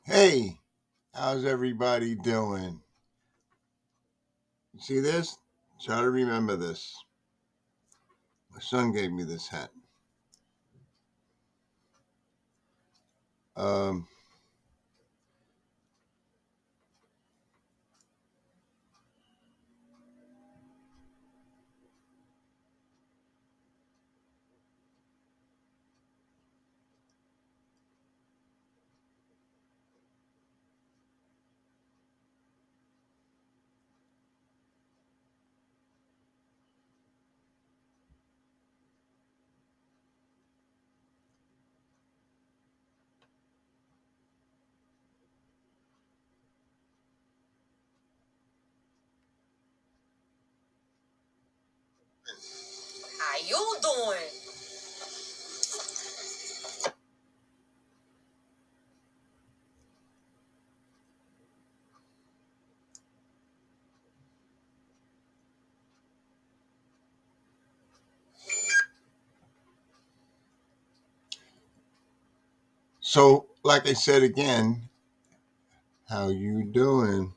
Hey, how's everybody doing? You see this? Try to remember this. My son gave me this hat. Um, How you doing? so, like I said again, how you doing?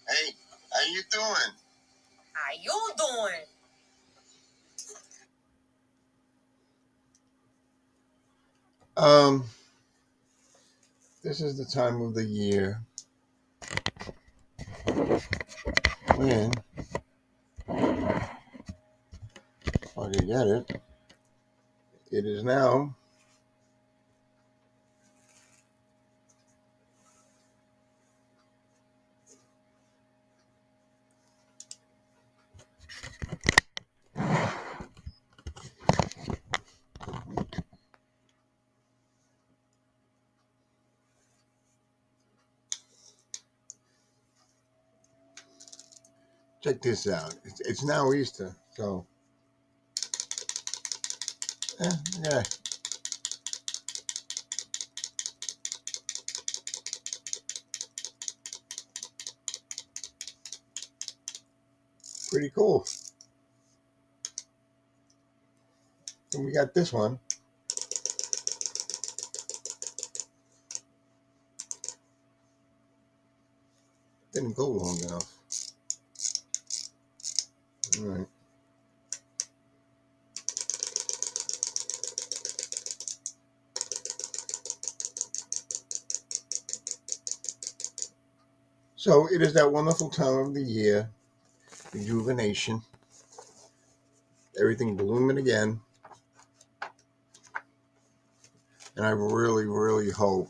Hey, how you doing? How you doing? Um, this is the time of the year when, if I can get it, it is now. Check this out. It's now Easter, so yeah, pretty cool. And we got this one. Didn't go long enough. All right. So it is that wonderful time of the year, rejuvenation, everything blooming again. And I really, really hope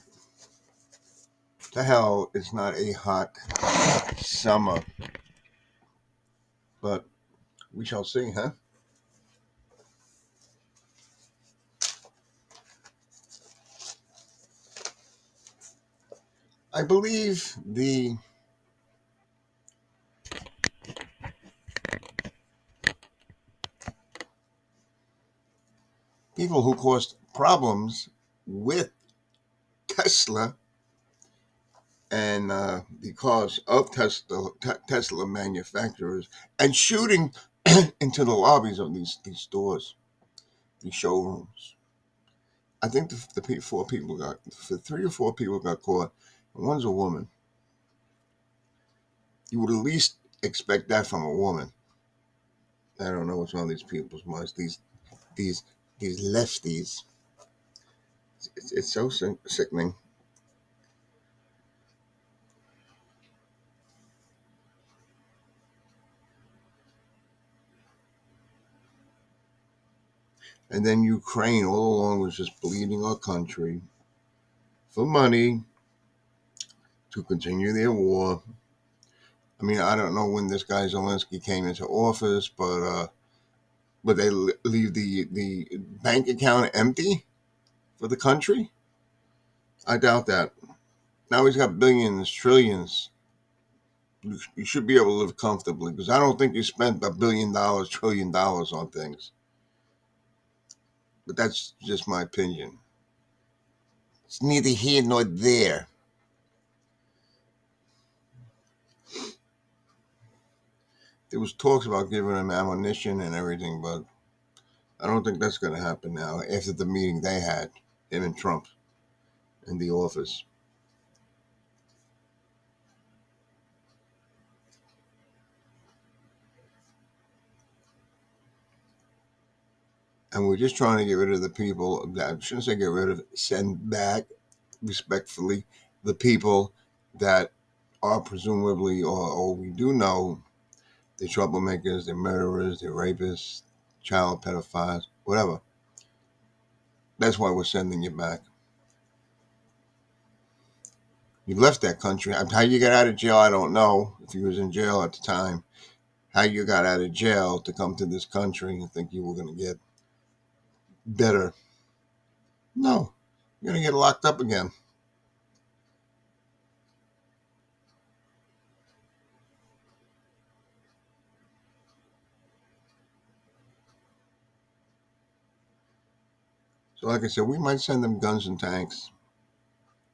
to hell it's not a hot summer. But we shall see, huh? I believe the people who caused problems with Tesla and because of Tesla manufacturers and shooting into the lobbies of these stores, these showrooms. I think the three or four people got caught, and one's a woman. You would at least expect that from a woman. I don't know what's on these people's minds. These these lefties. It's so sickening. And then Ukraine all along was just bleeding our country for money to continue their war. I mean, I don't know when this guy Zelensky came into office, but they leave the bank account empty for the country. I doubt that. Now he's got billions, trillions. You should be able to live comfortably because I don't think you spent $1 billion, $1 trillion on things. But that's just my opinion. It's neither here nor there. There was talks about giving him ammunition and everything, but I don't think that's going to happen now after the meeting they had, him and Trump, in the office. And we're just trying to get rid of the people that, I shouldn't say get rid of, send back respectfully the people that are presumably, or we do know, they're troublemakers, they're murderers, they're rapists, child pedophiles, whatever. That's why we're sending you back. You left that country. How you got out of jail, I don't know. If you was in jail at the time, how you got out of jail to come to this country and think you were going to get better. No, you're going to get locked up again. So like I said, we might send them guns and tanks,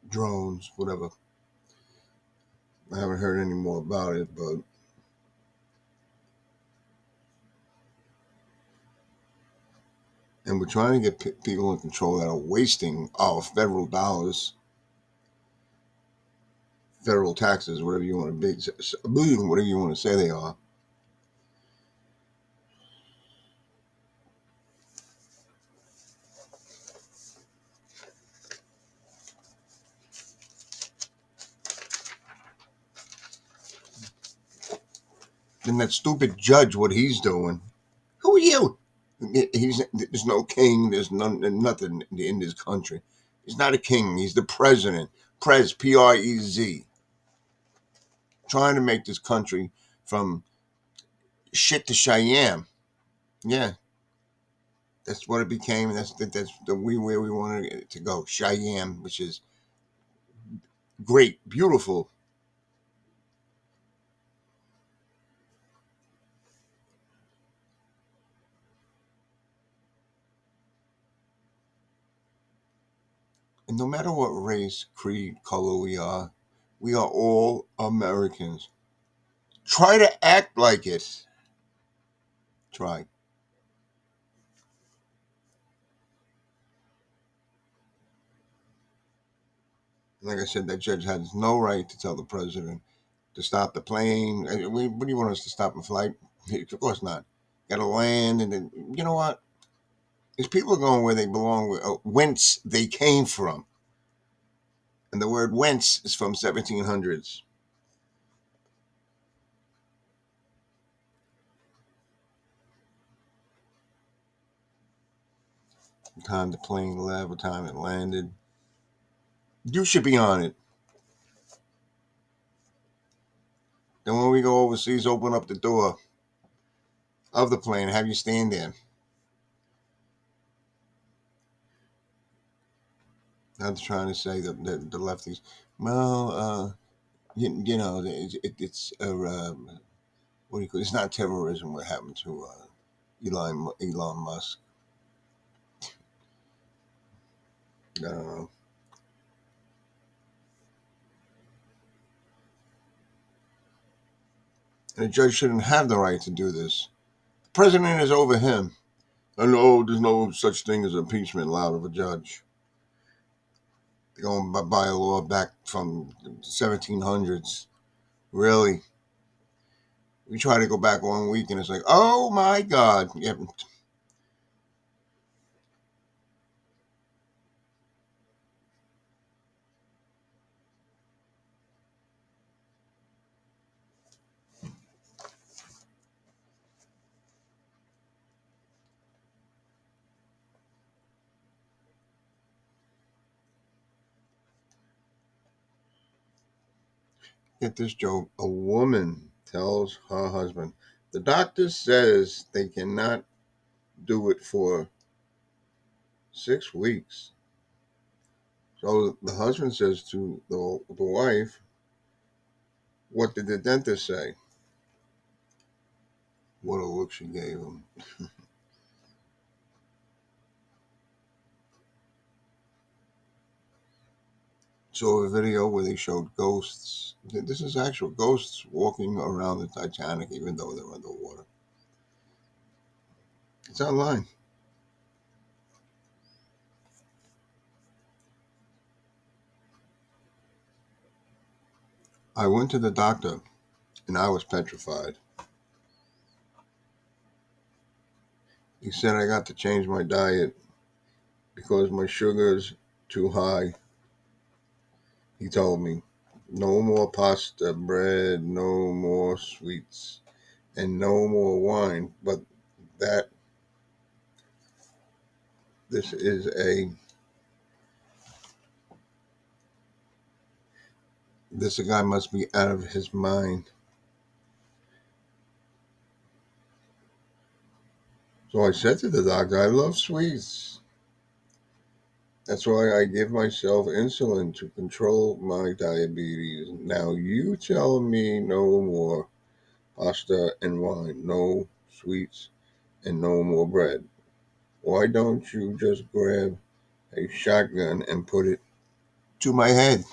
drones, whatever. I haven't heard any more about it, but and we're trying to get people in control that are wasting our federal dollars, federal taxes, whatever you want to be, whatever you want to say they are. Then that stupid judge, what he's doing. Who are you? There's no king. There's nothing in this country. He's not a king. He's the president. Prez, trying to make this country from shit to Cheyenne. Yeah, that's what it became. That's where we wanted it to go. Cheyenne, which is great, beautiful. And no matter what race, creed, color we are all Americans. Try to act like it. Try. Like I said, that judge has no right to tell the president to stop the plane. What do you want us to stop a flight? Of course not. Got to land, and then you know what? These people are going where they belong, whence they came from, and the word "whence" is from 1700s. The time the plane left, the time it landed. You should be on it. Then when we go overseas, open up the door of the plane, have you stand there. I'm trying to say that the lefties, well, you know, it's what do you call it? It's not terrorism. What happened to Elon Musk? I don't know. And a judge shouldn't have the right to do this. The president is over him. I know there's no such thing as impeachment allowed of a judge. They're going by a law back from the 1700s. Really? We try to go back 1 week and it's like, oh my God. Yeah, get this joke. A woman tells her husband, the doctor says they cannot do it for 6 weeks. So the husband says to the wife, what did the dentist say? What a look she gave him. saw a video where they showed ghosts. This is actual ghosts walking around the Titanic, even though they're underwater. It's online. I went to the doctor and I was petrified. He said I got to change my diet because my sugar's too high. He told me no more pasta, bread, no more sweets, and no more wine. But that this is a this guy must be out of his mind. So I said to the doctor, I love sweets. That's why I give myself insulin to control my diabetes. Now you tell me no more pasta and wine, no sweets, and no more bread. Why don't you just grab a shotgun and put it to my head?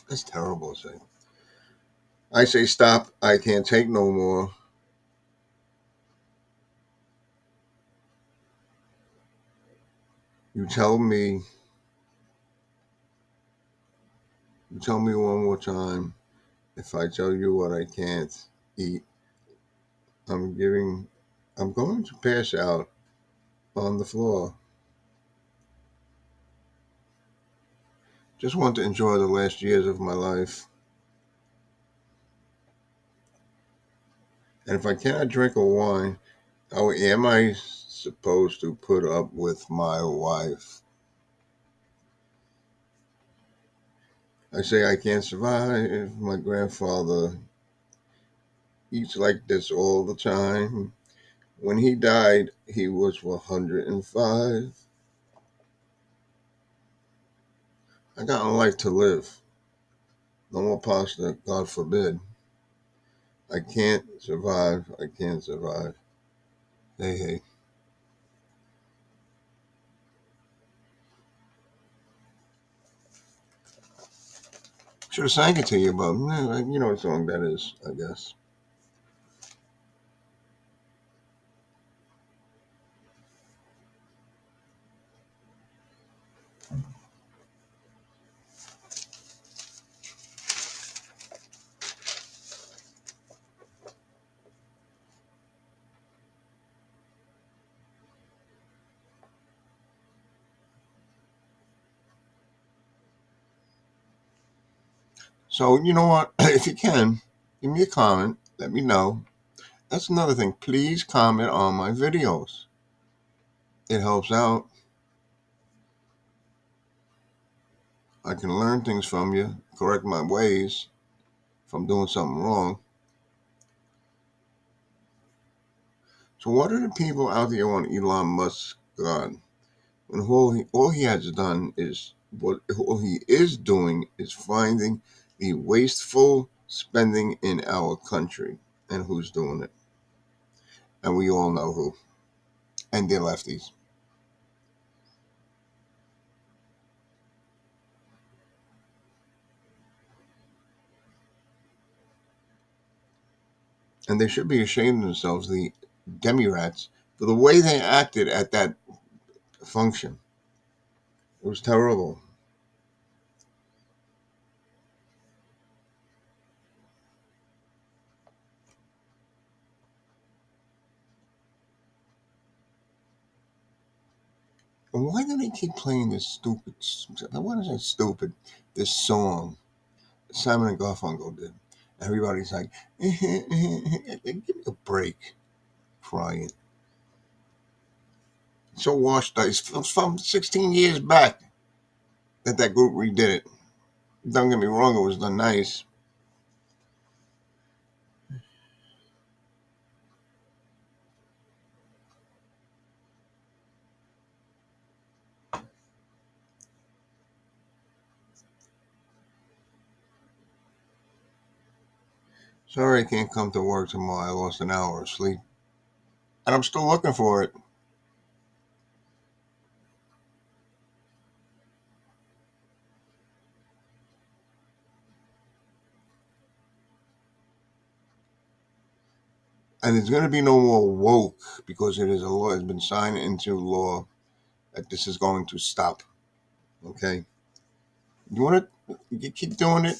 That's terrible to say. I say stop. I can't take no more. You tell me. You tell me one more time. If I tell you what I can't eat, I'm giving. I'm going to pass out on the floor. Just want to enjoy the last years of my life. And if I cannot drink a wine, how am I supposed to put up with my wife? I say I can't survive. My grandfather eats like this all the time. When he died, he was 105. I got a life to live. No more pasta, God forbid. I can't survive. I can't survive. Hey, hey. Should have sang it to you, but you know what song that is, I guess. So, you know what? If you can, give me a comment. Let me know. That's another thing. Please comment on my videos. It helps out. I can learn things from you, correct my ways if I'm doing something wrong. So, what are the people out there on Elon Musk's God? And all he has done is what all he is doing is finding the wasteful spending in our country, and who's doing it, and we all know who, and they're lefties, and they should be ashamed of themselves, the demi-rats, for the way they acted at that function. It was terrible. And why do they keep playing this stupid? What is that stupid? This song Simon and Garfunkel did. Everybody's like, give me a break, crying. So washed up. It's from 16 years back that group redid it. Don't get me wrong, it was done nice. Sorry I can't come to work tomorrow. I lost an hour of sleep. And I'm still looking for it. And there's going to be no more woke because it is a law. It's been signed into law that this is going to stop. Okay, you want to you keep doing it,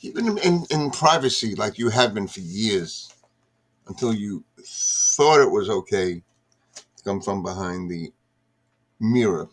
keep it in privacy like you have been for years until you thought it was okay to come from behind the mirror.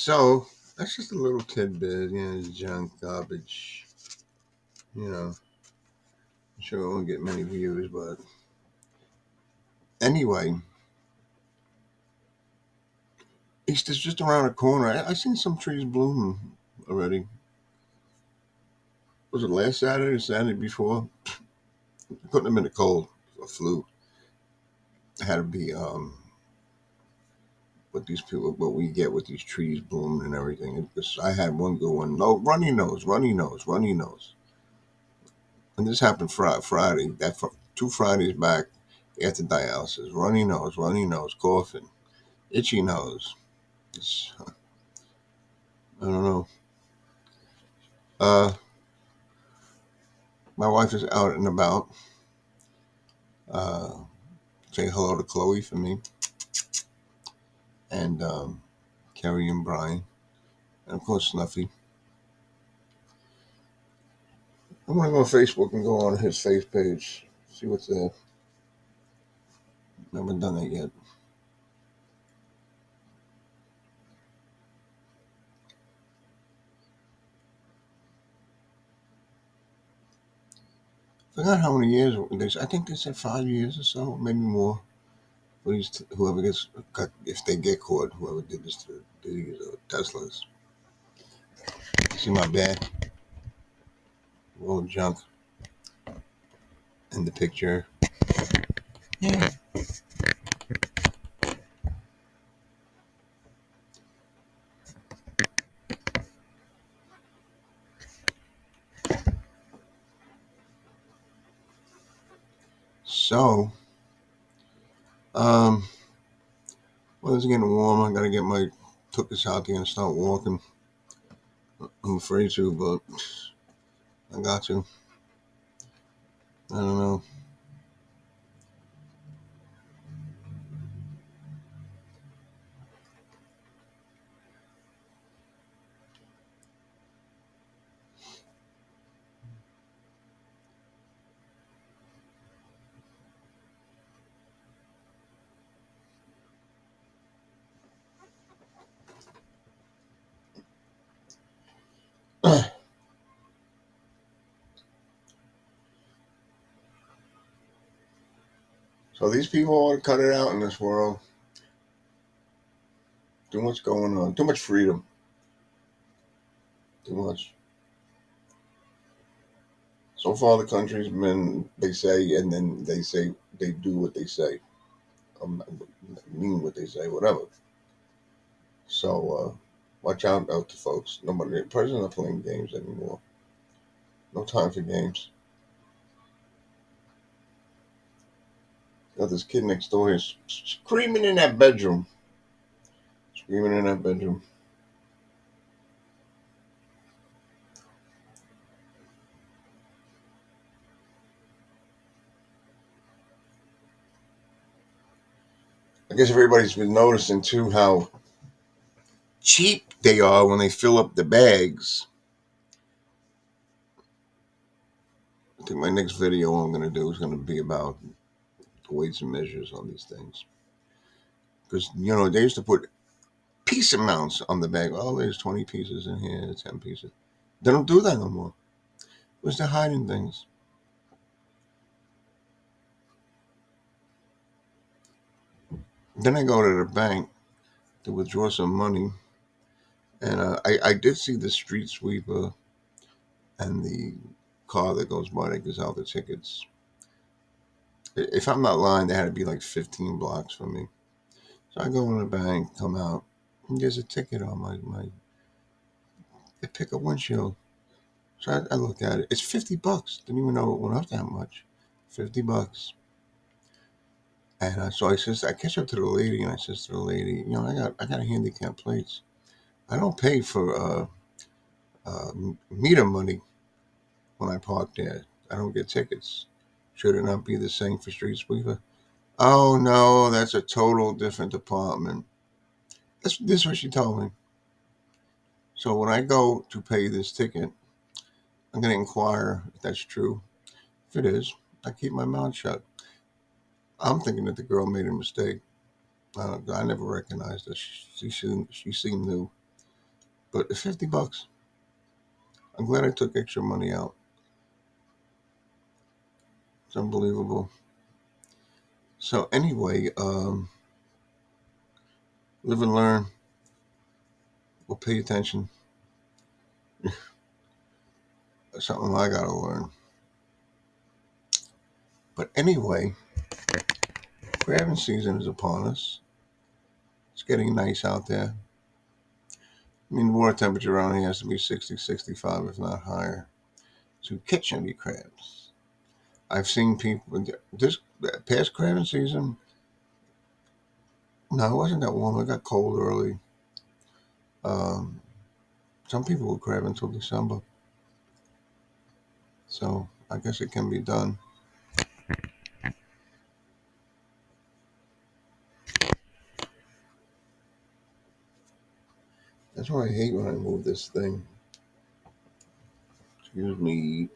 So that's just a little tidbit, junk garbage. I'm sure it won't get many views, but anyway, Easter's just around the corner. I seen some trees blooming already. Was it last Saturday or Saturday before? Couldn't have been the cold or flu. It had to be what these people, what we get with these trees blooming and everything. Because I had one good one. No, runny nose, runny nose, runny nose. And this happened Friday. That 2 Fridays back after dialysis. Runny nose, coughing, itchy nose. I don't know. Uh, my wife is out and about. Uh, say hello to Chloe for me, and Kerry and Brian, and of course Snuffy. I'm gonna go on Facebook and go on his face page, see what's there. Never done that yet. Forgot how many years. I think they said 5 years or so, maybe more. Please, whoever gets cut, if they get caught, whoever did this to these Teslas. See my bag, little junk in the picture. Yeah. So, um, well, it's getting warm. I gotta get my tuchus out there and start walking. I'm afraid to, but I got to. I don't know. So these people ought to cut it out in this world. Too much going on. Too much freedom. Too much. So far, the country's been, they say, and then they say, they do what they say. Mean what they say, whatever. So, watch out to folks. Nobody, the president's not playing games anymore. No time for games. Got this kid next door is screaming in that bedroom. Screaming in that bedroom. I guess everybody's been noticing too how cheap they are when they fill up the bags. I think my next video I'm going to do is going to be about the weights and measures on these things. Because, they used to put piece amounts on the bag. Oh, there's 20 pieces in here, 10 pieces. They don't do that no more. Because they're hiding things. Then I go to the bank to withdraw some money, and I did see the street sweeper and the car that goes by that gives out the tickets. If I'm not lying, they had to be like 15 blocks from me. So I go in the bank, come out, and there's a ticket on my they pick up windshield. So I look at it. It's $50. Didn't even know it went up that much. $50. And so I catch up to the lady, and I says to the lady, I got a handicap plates. I don't pay for meter money when I park there. I don't get tickets. Should it not be the same for street sweeper? Oh no, that's a total different department. This is what she told me. So when I go to pay this ticket, I'm going to inquire if that's true. If it is, I keep my mouth shut. I'm thinking that the girl made a mistake. I never recognized her. She seemed new. But the $50, I'm glad I took extra money out. It's unbelievable. So anyway, live and learn. We'll pay attention. That's something I gotta learn. But anyway, crabbing season is upon us. It's getting nice out there. I mean, the water temperature around here has to be 60, 65, if not higher, to catch any crabs. I've seen people this past crabbing season. No, it wasn't that warm. It got cold early. Um, some people will crab until December, so I guess it can be done. That's why I hate when I move this thing. Excuse me.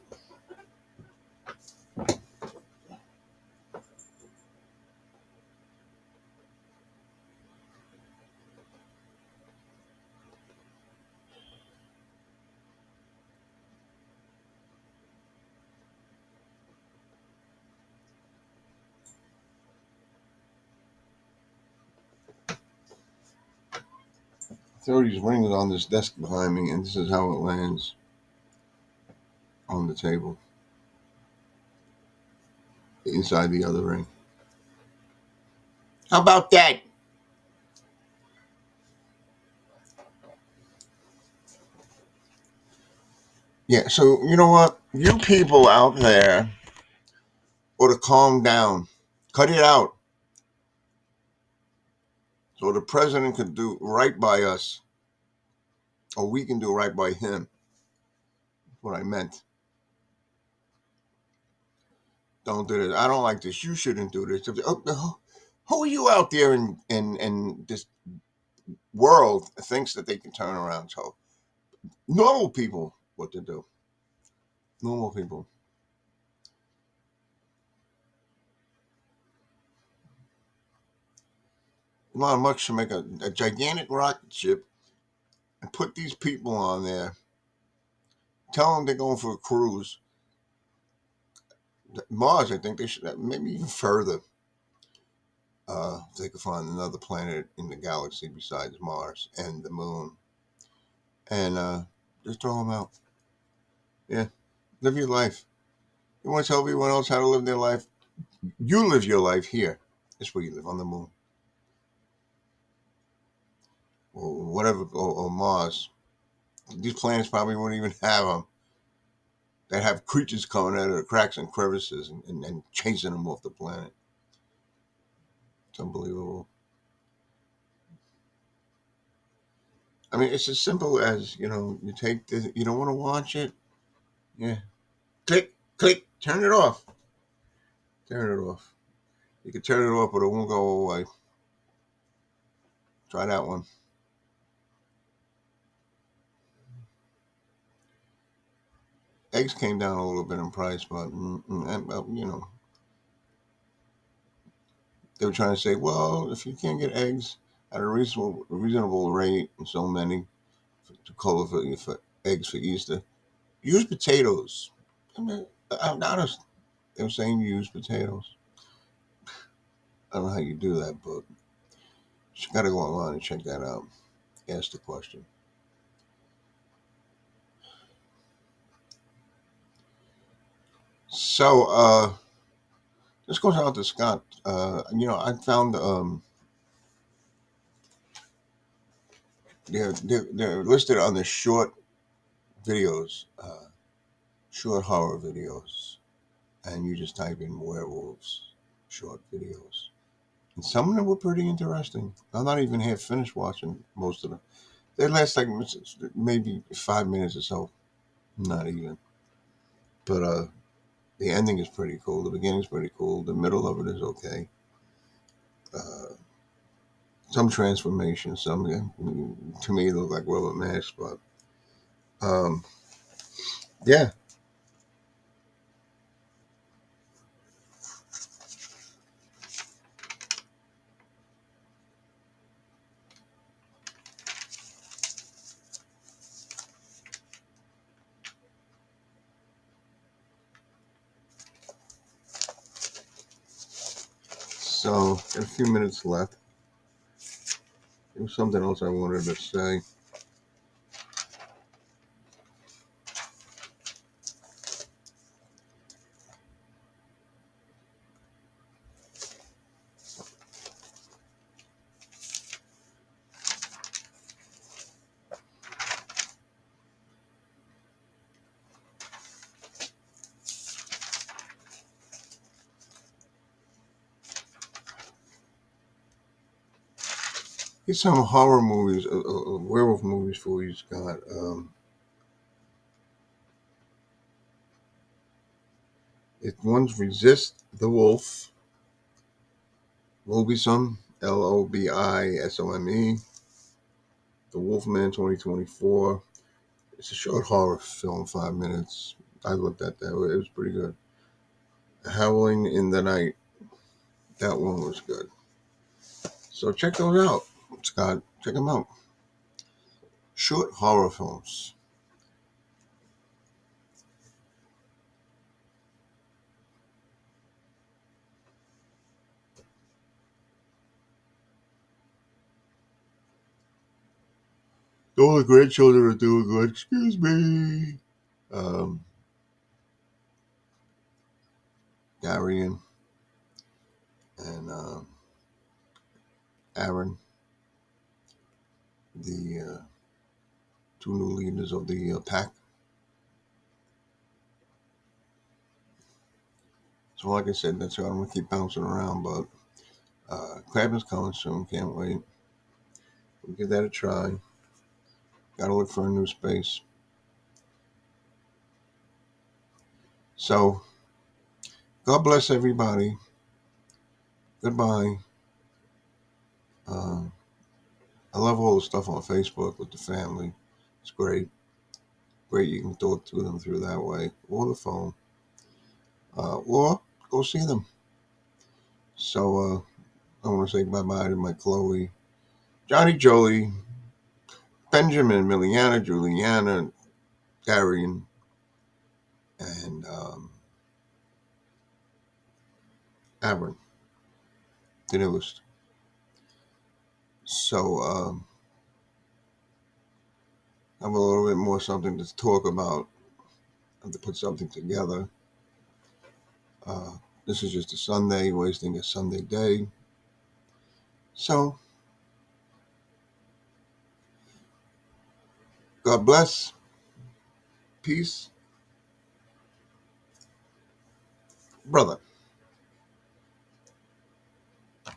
Throw these rings on this desk behind me, and this is how it lands on the table inside the other ring. How about that? Yeah, so you know what? You people out there ought to calm down. Cut it out so the president can do right by us, or we can do right by him. That's what I meant. Don't do this. I don't like this. You shouldn't do this. Who are you out there in this world thinks that they can turn around? So normal people, what to do? Normal people. Elon Musk should make a gigantic rocket ship and put these people on there. Tell them they're going for a cruise. Mars, I think they should maybe even further. If they could find another planet in the galaxy besides Mars and the moon, and just throw them out. Yeah, live your life. You want to tell everyone else how to live their life? You live your life here. That's where you live, on the moon or whatever, or Mars. These planets probably wouldn't even have them. They have creatures coming out of the cracks and crevices and chasing them off the planet. It's unbelievable. I mean, it's as simple as you take the. You don't want to watch it. Yeah, click, click, turn it off. Turn it off. You can turn it off, but it won't go away. Try that one. Eggs came down a little bit in price, but they were trying to say, well, if you can't get eggs at a reasonable rate, and so many to cover for eggs for Easter, use potatoes. I mean, I'm honest. They were saying use potatoes. I don't know how you do that, but You got to go online and check that out. Ask the question. So, this goes out to Scott. I found they're listed on the short videos, short horror videos, and you just type in werewolves short videos. And some of them were pretty interesting. I'm not even half finished watching most of them. They last like maybe 5 minutes or so, not even. But the ending is pretty cool. The beginning is pretty cool. The middle of it is okay. Uh, some transformation, some to me look like rubber masks, but um, yeah. So got a few minutes left. There was something else I wanted to say. Here's some horror movies, werewolf movies for you, Scott. One's Resist the Wolf, Lobisome, Lobisome, The Wolfman 2024. It's a short horror film, 5 minutes. I looked at that. It was pretty good. Howling in the Night. That one was good. So check those out, Scott. Check them out. Short horror films. All the grandchildren are doing good. Excuse me. Um, Darian and Aaron, the two new leaders of the pack. So, like I said, that's why I'm gonna keep bouncing around. But Crabbing's coming soon. Can't wait. We'll give that a try. Got to look for a new space. So, God bless everybody. Goodbye. Uh, I love all the stuff on Facebook with the family. It's great. Great, you can talk to them through that way, or the phone, or go see them. So, I want to say bye bye to my Chloe, Johnny Jolie, Benjamin, Miliana, Juliana, Darian, and Aaron, the newest. So, I have a little bit more something to talk about. I have to put something together. Uh, this is just a Sunday, wasting a Sunday day. So, God bless. Peace. Brother.